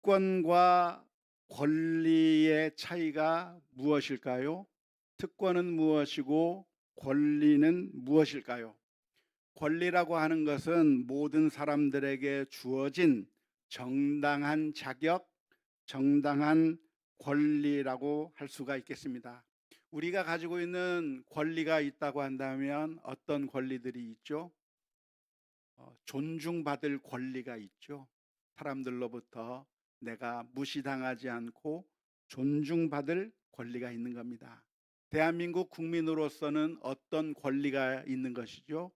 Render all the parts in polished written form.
특권과 권리의 차이가 무엇일까요? 특권은 무엇이고 권리는 무엇일까요? 권리라고 하는 것은 모든 사람들에게 주어진 정당한 자격, 정당한 권리라고 할 수가 있겠습니다. 우리가 가지고 있는 권리가 있다고 한다면 어떤 권리들이 있죠? 존중받을 권리가 있죠. 사람들로부터 내가 무시당하지 않고 존중받을 권리가 있는 겁니다. 대한민국 국민으로서는 어떤 권리가 있는 것이죠?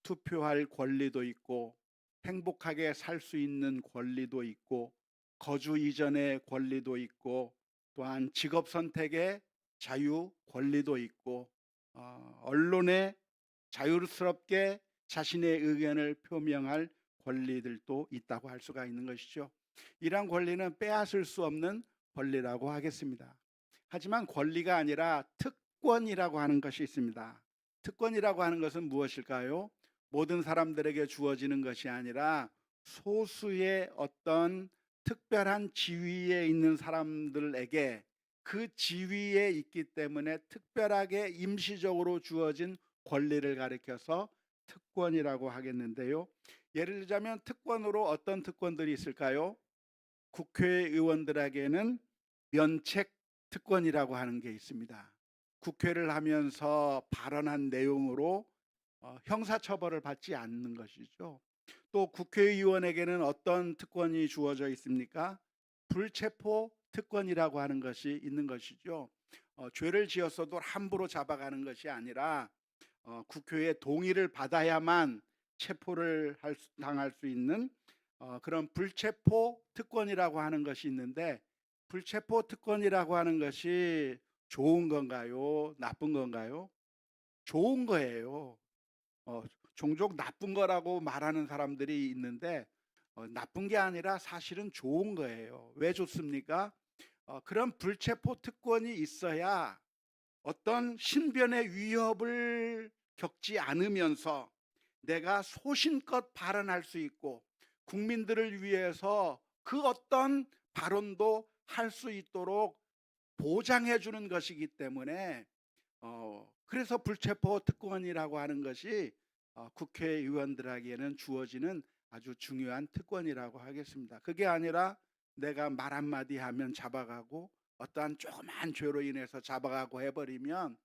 투표할 권리도 있고 행복하게 살 수 있는 권리도 있고 거주 이전의 권리도 있고 또한 직업 선택의 자유 권리도 있고 언론에 자유스럽게 자신의 의견을 표명할 권리들도 있다고 할 수가 있는 것이죠. 이러한 권리는 빼앗을 수 없는 권리라고 하겠습니다. 하지만 권리가 아니라 특권이라고 하는 것이 있습니다. 특권이라고 하는 것은 무엇일까요? 모든 사람들에게 주어지는 것이 아니라 소수의 어떤 특별한 지위에 있는 사람들에게 그 지위에 있기 때문에 특별하게 임시적으로 주어진 권리를 가리켜서 특권이라고 하겠는데요. 예를 들자면 특권으로 어떤 특권들이 있을까요? 국회의원들에게는 면책 특권이라고 하는 게 있습니다. 국회를 하면서 발언한 내용으로 형사처벌을 받지 않는 것이죠. 또 국회의원에게는 어떤 특권이 주어져 있습니까? 불체포 특권이라고 하는 것이 있는 것이죠. 죄를 지었어도 함부로 잡아가는 것이 아니라 국회의 동의를 받아야만 체포를 당할 수 있는 그런 불체포 특권이라고 하는 것이 있는데, 불체포 특권이라고 하는 것이 좋은 건가요? 나쁜 건가요? 좋은 거예요. 어 종종 나쁜 거라고 말하는 사람들이 있는데 나쁜 게 아니라 사실은 좋은 거예요. 왜 좋습니까? 그런 불체포 특권이 있어야 어떤 신변의 위협을 겪지 않으면서 내가 소신껏 발언할 수 있고 국민들을 위해서 그 어떤 발언도 할 수 있도록 보장해 주는 것이기 때문에 그래서 불체포 특권이라고 하는 것이 국회의원들에게는 주어지는 아주 중요한 특권이라고 하겠습니다. 그게 아니라 내가 말 한마디 하면 잡아가고 어떠한 조그만 죄로 인해서 잡아가고 해버리면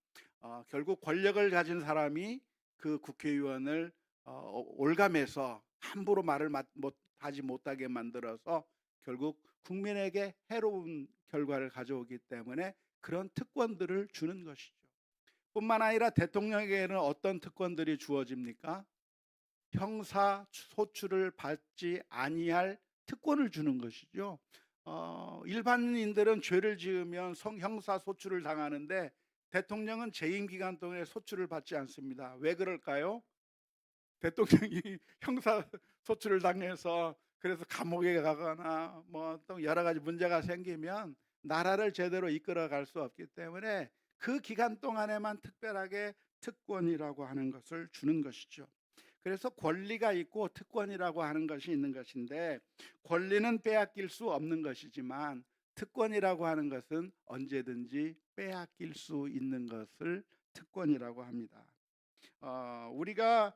결국 권력을 가진 사람이 그 국회의원을 올감해서 함부로 말을 하지 못하게 만들어서 결국 국민에게 해로운 결과를 가져오기 때문에 그런 특권들을 주는 것이죠. 뿐만 아니라 대통령에게는 어떤 특권들이 주어집니까? 형사 소출을 받지 아니할 특권을 주는 것이죠. 일반인들은 죄를 지으면 형사 소출을 당하는데 대통령은 재임 기간 동안에 소출을 받지 않습니다. 왜 그럴까요? 대통령이 형사 소출을 당해서 그래서 감옥에 가거나 뭐 또 여러 가지 문제가 생기면 나라를 제대로 이끌어 갈 수 없기 때문에 그 기간 동안에만 특별하게 특권이라고 하는 것을 주는 것이죠. 그래서 권리가 있고 특권이라고 하는 것이 있는 것인데, 권리는 빼앗길 수 없는 것이지만 특권이라고 하는 것은 언제든지 빼앗길 수 있는 것을 특권이라고 합니다. 우리가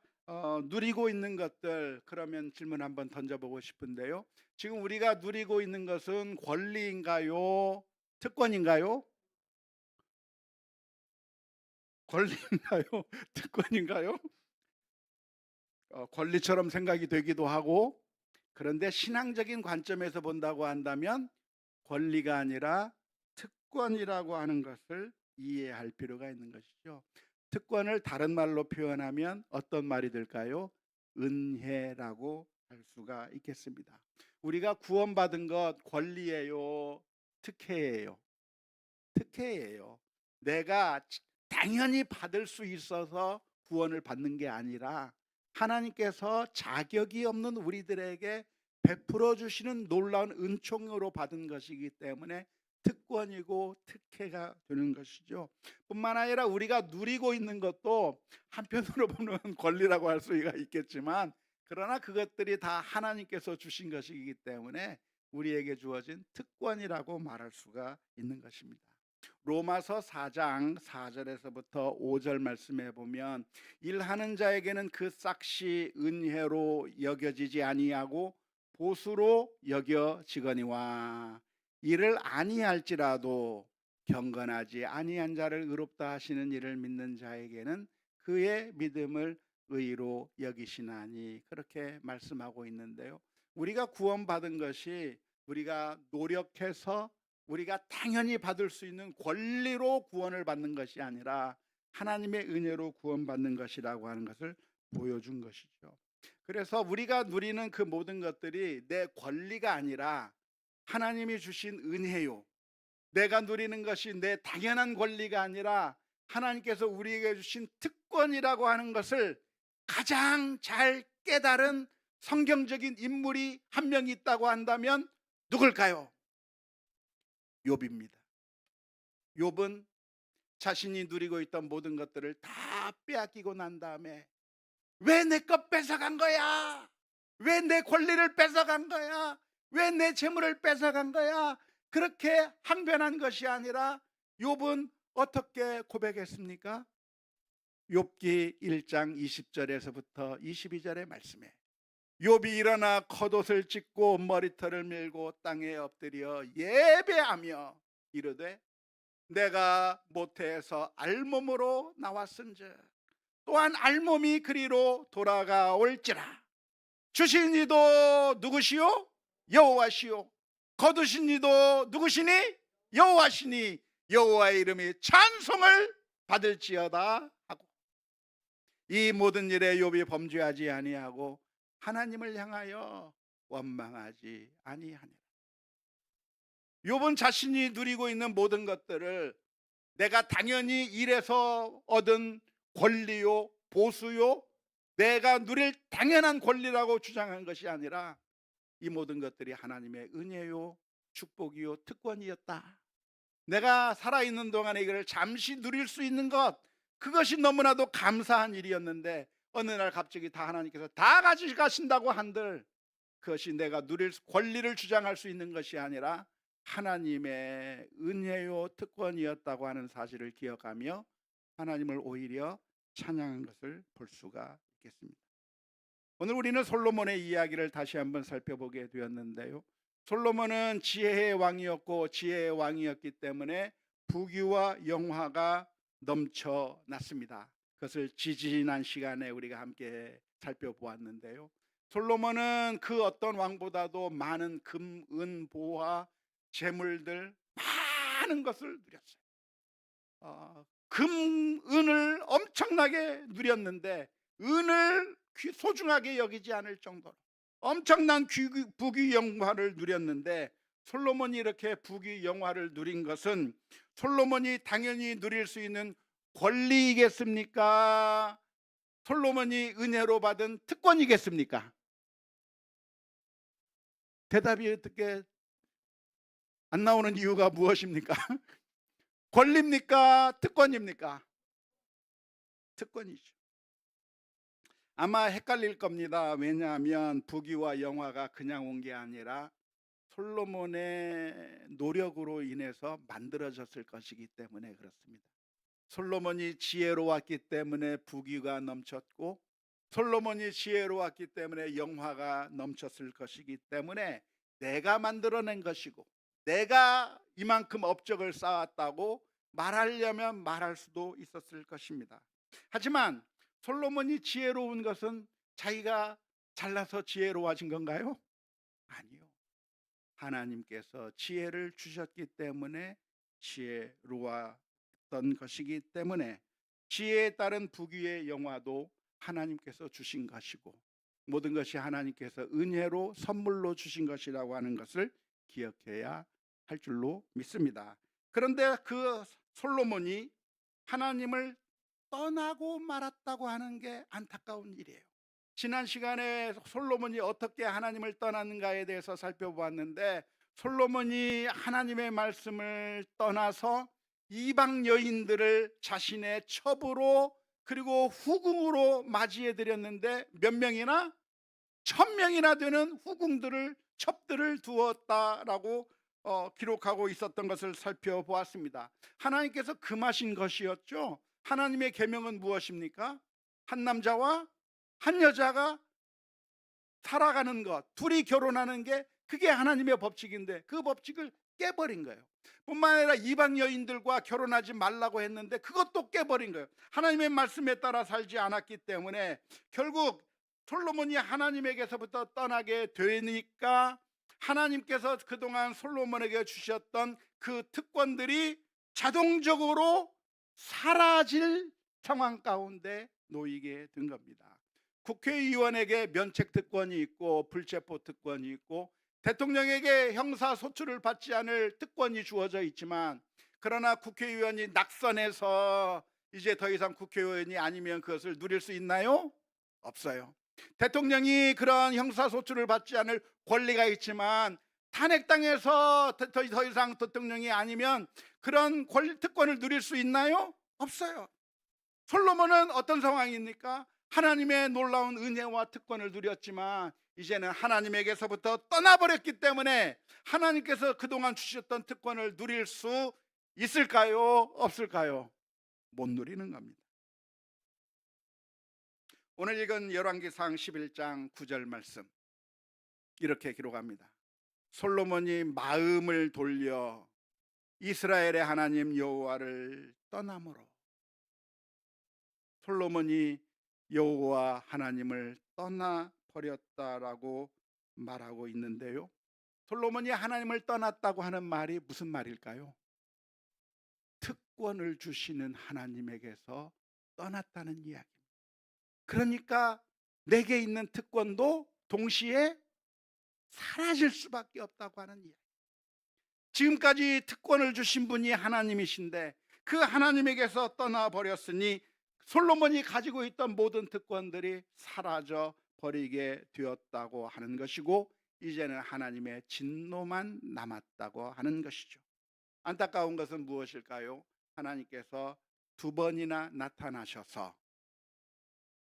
누리고 있는 것들, 그러면 질문 한번 던져보고 싶은데요. 지금 우리가 누리고 있는 것은 권리인가요? 특권인가요? 권리인가요? 특권인가요? 권리처럼 생각이 되기도 하고, 그런데 신앙적인 관점에서 본다고 한다면 권리가 아니라 특권이라고 하는 것을 이해할 필요가 있는 것이죠. 특권을 다른 말로 표현하면 어떤 말이 될까요? 은혜라고 할 수가 있겠습니다. 우리가 구원받은 것 권리예요, 특혜예요? 특혜예요. 내가 당연히 받을 수 있어서 구원을 받는 게 아니라 하나님께서 자격이 없는 우리들에게 베풀어 주시는 놀라운 은총으로 받은 것이기 때문에 특권이고 특혜가 되는 것이죠. 뿐만 아니라 우리가 누리고 있는 것도 한편으로 보면 권리라고 할 수가 있겠지만, 그러나 그것들이 다 하나님께서 주신 것이기 때문에 우리에게 주어진 특권이라고 말할 수가 있는 것입니다. 로마서 4장 4절에서부터 5절 말씀해 보면 일하는 자에게는 그 싹시 은혜로 여겨지지 아니하고 보수로 여겨지거니와 이를 아니할지라도 경건하지 아니한 자를 의롭다 하시는 이를 믿는 자에게는 그의 믿음을 의로 여기시나니, 그렇게 말씀하고 있는데요. 우리가 구원받은 것이 우리가 노력해서 우리가 당연히 받을 수 있는 권리로 구원을 받는 것이 아니라 하나님의 은혜로 구원받는 것이라고 하는 것을 보여준 것이죠. 그래서 우리가 누리는 그 모든 것들이 내 권리가 아니라 하나님이 주신 은혜요, 내가 누리는 것이 내 당연한 권리가 아니라 하나님께서 우리에게 주신 특권이라고 하는 것을 가장 잘 깨달은 성경적인 인물이 한 명 있다고 한다면 누굴까요? 욥입니다. 욥은 자신이 누리고 있던 모든 것들을 다 빼앗기고 난 다음에 왜 내 것 뺏어간 거야? 왜 내 권리를 뺏어간 거야? 왜 내 재물을 뺏어간 거야? 그렇게 항변한 것이 아니라 욥은 어떻게 고백했습니까? 욥기 1장 20절에서부터 22절의 말씀에 욥이 일어나 겉옷을 찢고 머리털을 밀고 땅에 엎드려 예배하며 이르되 내가 모태에서 알몸으로 나왔은즉 또한 알몸이 그리로 돌아가올지라. 주신 이도 누구시요? 여호와시요. 거두신 이도 누구시니? 여호와시니 여호와의 이름이 찬송을 받을지어다 하고, 이 모든 일에 욥이 범죄하지 아니하고 하나님을 향하여 원망하지 아니하니라. 욥은 자신이 누리고 있는 모든 것들을 내가 당연히 일해서 얻은 권리요, 보수요, 내가 누릴 당연한 권리라고 주장한 것이 아니라 이 모든 것들이 하나님의 은혜요, 축복이요, 특권이었다. 내가 살아있는 동안에 이걸 잠시 누릴 수 있는 것, 그것이 너무나도 감사한 일이었는데 어느 날 갑자기 다 하나님께서 다 가져가신다고 한들 그것이 내가 누릴 권리를 주장할 수 있는 것이 아니라 하나님의 은혜요, 특권이었다고 하는 사실을 기억하며 하나님을 오히려 찬양한 것을 볼 수가 있겠습니다. 오늘 우리는 솔로몬의 이야기를 다시 한번 살펴보게 되었는데요, 솔로몬은 지혜의 왕이었고 지혜의 왕이었기 때문에 부귀와 영화가 넘쳐났습니다. 그것을 지지난 시간에 우리가 함께 살펴보았는데요, 솔로몬은 그 어떤 왕보다도 많은 금, 은, 보화, 재물들 많은 것을 누렸어요. 금, 은을 엄청나게 누렸는데 은을 소중하게 여기지 않을 정도로 엄청난 부귀 영화를 누렸는데, 솔로몬이 이렇게 부귀 영화를 누린 것은 솔로몬이 당연히 누릴 수 있는 권리이겠습니까? 솔로몬이 은혜로 받은 특권이겠습니까? 대답이 어떻게 안 나오는 이유가 무엇입니까? 권리입니까? 특권입니까? 특권이죠. 아마 헷갈릴 겁니다. 왜냐하면 부귀와 영화가 그냥 온 게 아니라 솔로몬의 노력으로 인해서 만들어졌을 것이기 때문에 그렇습니다. 솔로몬이 지혜로웠기 때문에 부귀가 넘쳤고, 솔로몬이 지혜로웠기 때문에 영화가 넘쳤을 것이기 때문에 내가 만들어낸 것이고 내가 이만큼 업적을 쌓았다고 말하려면 말할 수도 있었을 것입니다. 하지만 솔로몬이 지혜로운 것은 자기가 잘나서 지혜로워진 건가요? 아니요. 하나님께서 지혜를 주셨기 때문에 지혜로웠던 것이기 때문에 지혜에 따른 부귀의 영화도 하나님께서 주신 것이고 모든 것이 하나님께서 은혜로 선물로 주신 것이라고 하는 것을 기억해야 할 줄로 믿습니다. 그런데 그 솔로몬이 하나님을 떠나고 말았다고 하는 게 안타까운 일이에요. 지난 시간에 솔로몬이 어떻게 하나님을 떠났는가에 대해서 살펴보았는데, 솔로몬이 하나님의 말씀을 떠나서 이방 여인들을 자신의 첩으로 그리고 후궁으로 맞이해 드렸는데 몇 명이나? 1000명이나 되는 후궁들을 첩들을 두었다라고 기록하고 있었던 것을 살펴보았습니다. 하나님께서 금하신 것이었죠. 하나님의 계명은 무엇입니까? 한 남자와 한 여자가 살아가는 것, 둘이 결혼하는 게 그게 하나님의 법칙인데 그 법칙을 깨버린 거예요. 뿐만 아니라 이방 여인들과 결혼하지 말라고 했는데 그것도 깨버린 거예요. 하나님의 말씀에 따라 살지 않았기 때문에 결국 솔로몬이 하나님에게서부터 떠나게 되니까 하나님께서 그동안 솔로몬에게 주셨던 그 특권들이 자동적으로 사라질 상황 가운데 놓이게 된 겁니다. 국회의원에게 면책 특권이 있고 불체포 특권이 있고 대통령에게 형사소출을 받지 않을 특권이 주어져 있지만, 그러나 국회의원이 낙선해서 이제 더 이상 국회의원이 아니면 그것을 누릴 수 있나요? 없어요. 대통령이 그런 형사소출을 받지 않을 권리가 있지만 탄핵당해서 더 이상 대통령이 아니면 그런 특권을 누릴 수 있나요? 없어요. 솔로몬은 어떤 상황입니까? 하나님의 놀라운 은혜와 특권을 누렸지만 이제는 하나님에게서부터 떠나버렸기 때문에 하나님께서 그동안 주셨던 특권을 누릴 수 있을까요? 없을까요? 못 누리는 겁니다. 오늘 읽은 열왕기상 11장 9절 말씀 이렇게 기록합니다. 솔로몬이 마음을 돌려 이스라엘의 하나님 여호와를 떠남으로, 솔로몬이 여호와 하나님을 떠나버렸다라고 말하고 있는데요, 솔로몬이 하나님을 떠났다고 하는 말이 무슨 말일까요? 특권을 주시는 하나님에게서 떠났다는 이야기입니다. 그러니까 내게 있는 특권도 동시에 사라질 수밖에 없다고 하는 이야기. 지금까지 특권을 주신 분이 하나님이신데 그 하나님에게서 떠나버렸으니 솔로몬이 가지고 있던 모든 특권들이 사라져 버리게 되었다고 하는 것이고 이제는 하나님의 진노만 남았다고 하는 것이죠. 안타까운 것은 무엇일까요? 하나님께서 2번이나 나타나셔서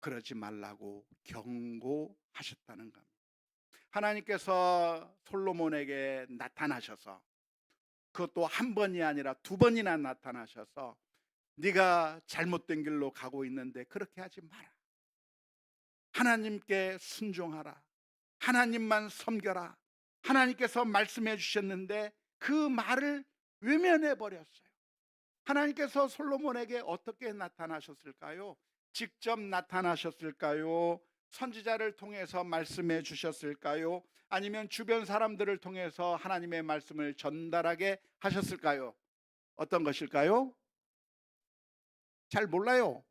그러지 말라고 경고하셨다는 겁니다. 하나님께서 솔로몬에게 나타나셔서, 그것도 1번이 아니라 2번이나 나타나셔서 네가 잘못된 길로 가고 있는데 그렇게 하지 마라, 하나님께 순종하라, 하나님만 섬겨라, 하나님께서 말씀해 주셨는데 그 말을 외면해 버렸어요. 하나님께서 솔로몬에게 어떻게 나타나셨을까요? 직접 나타나셨을까요? 선지자를 통해서 말씀해 주셨을까요? 아니면 주변 사람들을 통해서 하나님의 말씀을 전달하게 하셨을까요? 어떤 것일까요? 잘 몰라요.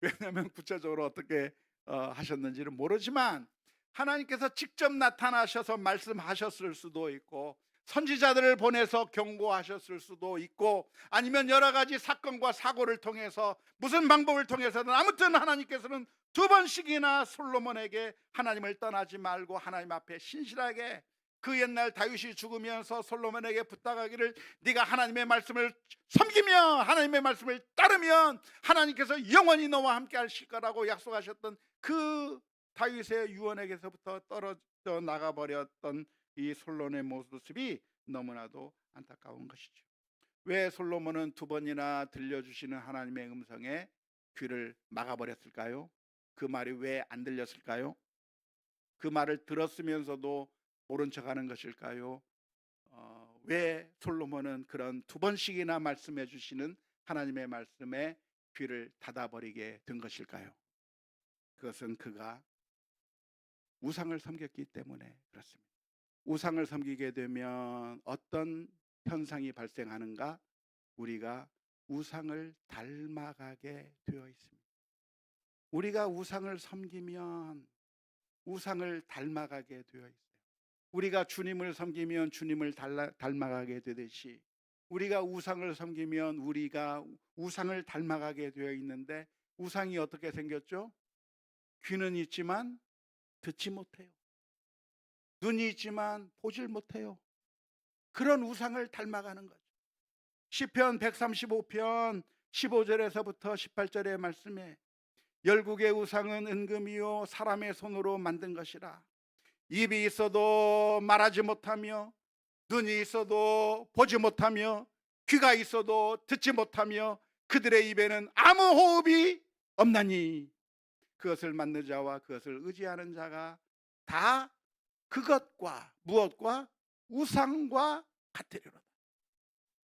왜냐하면 구체적으로 어떻게 하셨는지는 모르지만 하나님께서 직접 나타나셔서 말씀하셨을 수도 있고 선지자들을 보내서 경고하셨을 수도 있고 아니면 여러 가지 사건과 사고를 통해서 무슨 방법을 통해서든 아무튼 하나님께서는 2번씩이나 솔로몬에게 하나님을 떠나지 말고 하나님 앞에 신실하게, 그 옛날 다윗이 죽으면서 솔로몬에게 부탁하기를 네가 하나님의 말씀을 섬기며 하나님의 말씀을 따르면 하나님께서 영원히 너와 함께 하실 거라고 약속하셨던 그 다윗의 유언에게서부터 떨어져 나가버렸던 이 솔로몬의 모습이 너무나도 안타까운 것이죠. 왜 솔로몬은 2번이나 들려주시는 하나님의 음성에 귀를 막아버렸을까요? 그 말이 왜 안 들렸을까요? 그 말을 들었으면서도 모른 척하는 것일까요? 왜 솔로몬은 그런 2번씩이나 말씀해 주시는 하나님의 말씀에 귀를 닫아버리게 된 것일까요? 그것은 그가 우상을 섬겼기 때문에 그렇습니다. 우상을 섬기게 되면 어떤 현상이 발생하는가? 우리가 우상을 닮아가게 되어 있습니다. 우리가 우상을 섬기면 우상을 닮아가게 되어 있어요. 우리가 주님을 섬기면 주님을 닮아가게 되듯이 우리가 우상을 섬기면 우리가 우상을 닮아가게 되어 있는데, 우상이 어떻게 생겼죠? 귀는 있지만 듣지 못해요. 눈이 있지만 보질 못해요. 그런 우상을 닮아가는 거죠. 시편 135편 15절에서부터 18절의 말씀에 열국의 우상은 은금이요 사람의 손으로 만든 것이라. 입이 있어도 말하지 못하며, 눈이 있어도 보지 못하며, 귀가 있어도 듣지 못하며, 그들의 입에는 아무 호흡이 없나니 그것을 만든 자와 그것을 의지하는 자가 다 그것과 무엇과 우상과 같으리로다.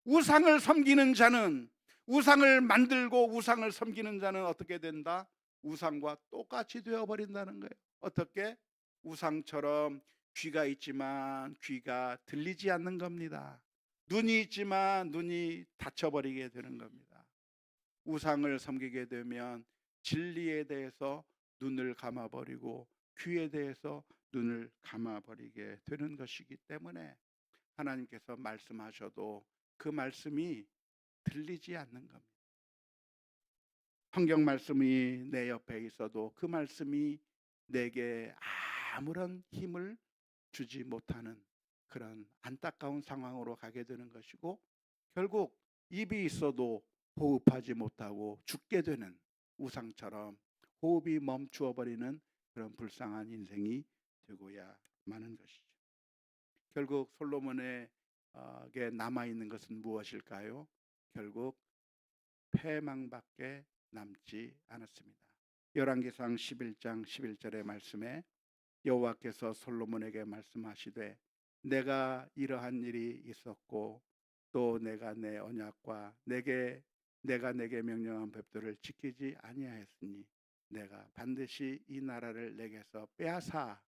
우상을 섬기는 자는, 우상을 만들고 우상을 섬기는 자는 어떻게 된다? 우상과 똑같이 되어버린다는 거예요. 어떻게? 우상처럼 귀가 있지만 귀가 들리지 않는 겁니다. 눈이 있지만 눈이 닫혀버리게 되는 겁니다. 우상을 섬기게 되면 진리에 대해서 눈을 감아버리고 귀에 대해서 눈을 감아버리게 되는 것이기 때문에 하나님께서 말씀하셔도 그 말씀이 들리지 않는 겁니다. 성경 말씀이 내 옆에 있어도 그 말씀이 내게 아무런 힘을 주지 못하는 그런 안타까운 상황으로 가게 되는 것이고, 결국 입이 있어도 호흡하지 못하고 죽게 되는, 우상처럼 호흡이 멈추어 버리는 그런 불쌍한 인생이 되고야 마는 것이죠. 결국 솔로몬에게 남아있는 것은 무엇일까요? 결국 패망밖에 남지 않았습니다. 열왕기상 11장 11절의 말씀에 여호와께서 솔로몬에게 말씀하시되 내가 이러한 일이 있었고 또 내가 내 언약과 내가 내게 명령한 법도를 지키지 아니하였으니 내가 반드시 이 나라를 내게서 빼앗아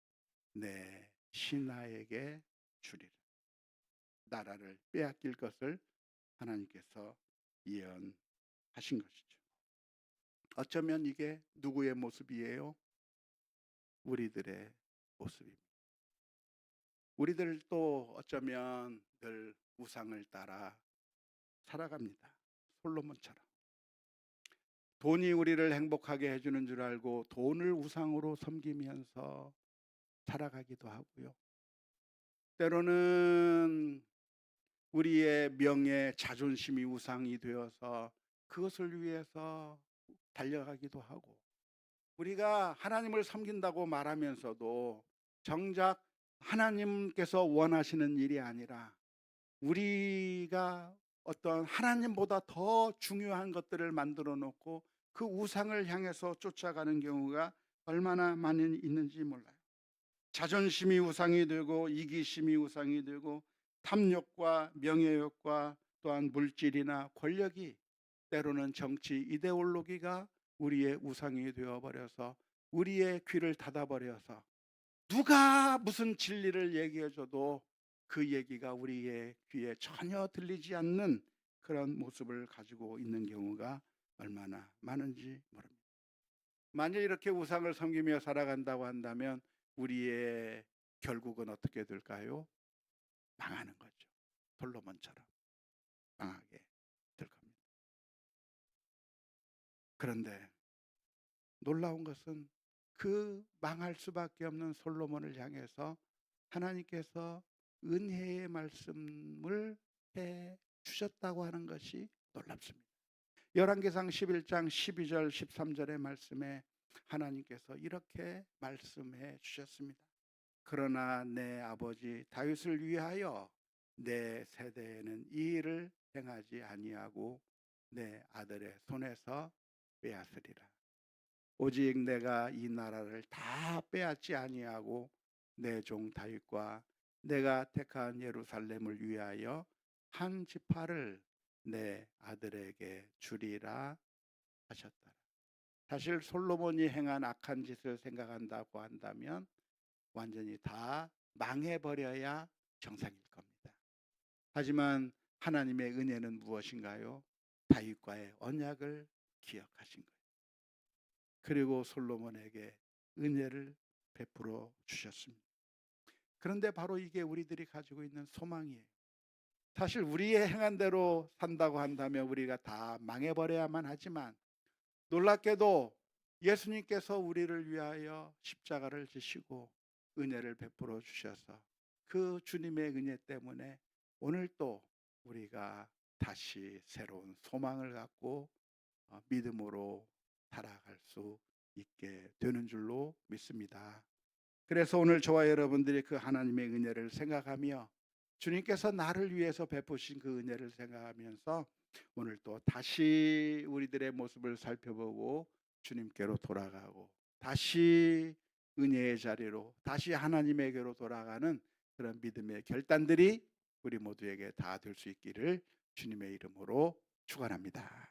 내 신하에게 주리라. 나라를 빼앗길 것을 하나님께서 예언하신 것이죠. 어쩌면 이게 누구의 모습이에요? 우리들의 모습입니다. 우리들도 어쩌면 늘 우상을 따라 살아갑니다. 솔로몬처럼. 돈이 우리를 행복하게 해주는 줄 알고 돈을 우상으로 섬기면서 살아가기도 하고요. 때로는 우리의 명예, 자존심이 우상이 되어서 그것을 위해서 달려가기도 하고, 우리가 하나님을 섬긴다고 말하면서도 정작 하나님께서 원하시는 일이 아니라 우리가 어떤 하나님보다 더 중요한 것들을 만들어 놓고 그 우상을 향해서 쫓아가는 경우가 얼마나 많이 있는지 몰라요. 자존심이 우상이 되고 이기심이 우상이 되고 탐욕과 명예욕과 또한 물질이나 권력이, 때로는 정치 이데올로기가 우리의 우상이 되어버려서 우리의 귀를 닫아버려서 누가 무슨 진리를 얘기해줘도 그 얘기가 우리의 귀에 전혀 들리지 않는 그런 모습을 가지고 있는 경우가 얼마나 많은지 모릅니다. 만약 이렇게 우상을 섬기며 살아간다고 한다면 우리의 결국은 어떻게 될까요? 망하는 거죠. 솔로몬처럼 망하게 될 겁니다. 그런데 놀라운 것은 그 망할 수밖에 없는 솔로몬을 향해서 하나님께서 은혜의 말씀을 해 주셨다고 하는 것이 놀랍습니다. 열왕기상 11장 12절 13절의 말씀에 하나님께서 이렇게 말씀해 주셨습니다. 그러나 내 아버지 다윗을 위하여 내 세대에는 이 일을 행하지 아니하고 내 아들의 손에서 빼앗으리라. 오직 내가 이 나라를 다 빼앗지 아니하고 내 종 다윗과 내가 택한 예루살렘을 위하여 한 지파를 내 아들에게 주리라 하셨다. 사실 솔로몬이 행한 악한 짓을 생각한다고 한다면 완전히 다 망해버려야 정상일 겁니다. 하지만 하나님의 은혜는 무엇인가요? 다윗과의 언약을 기억하신 거예요. 그리고 솔로몬에게 은혜를 베풀어 주셨습니다. 그런데 바로 이게 우리들이 가지고 있는 소망이에요. 사실 우리의 행한 대로 산다고 한다면 우리가 다 망해버려야만 하지만, 놀랍게도 예수님께서 우리를 위하여 십자가를 지시고 은혜를 베풀어 주셔서 그 주님의 은혜 때문에 오늘 또 우리가 다시 새로운 소망을 갖고 믿음으로 살아갈 수 있게 되는 줄로 믿습니다. 그래서 오늘 저와 여러분들이 그 하나님의 은혜를 생각하며 주님께서 나를 위해서 베푸신 그 은혜를 생각하면서 오늘 또 다시 우리들의 모습을 살펴보고 주님께로 돌아가고 다시 은혜의 자리로 다시 하나님에게로 돌아가는 그런 믿음의 결단들이 우리 모두에게 다 될 수 있기를 주님의 이름으로 축원합니다.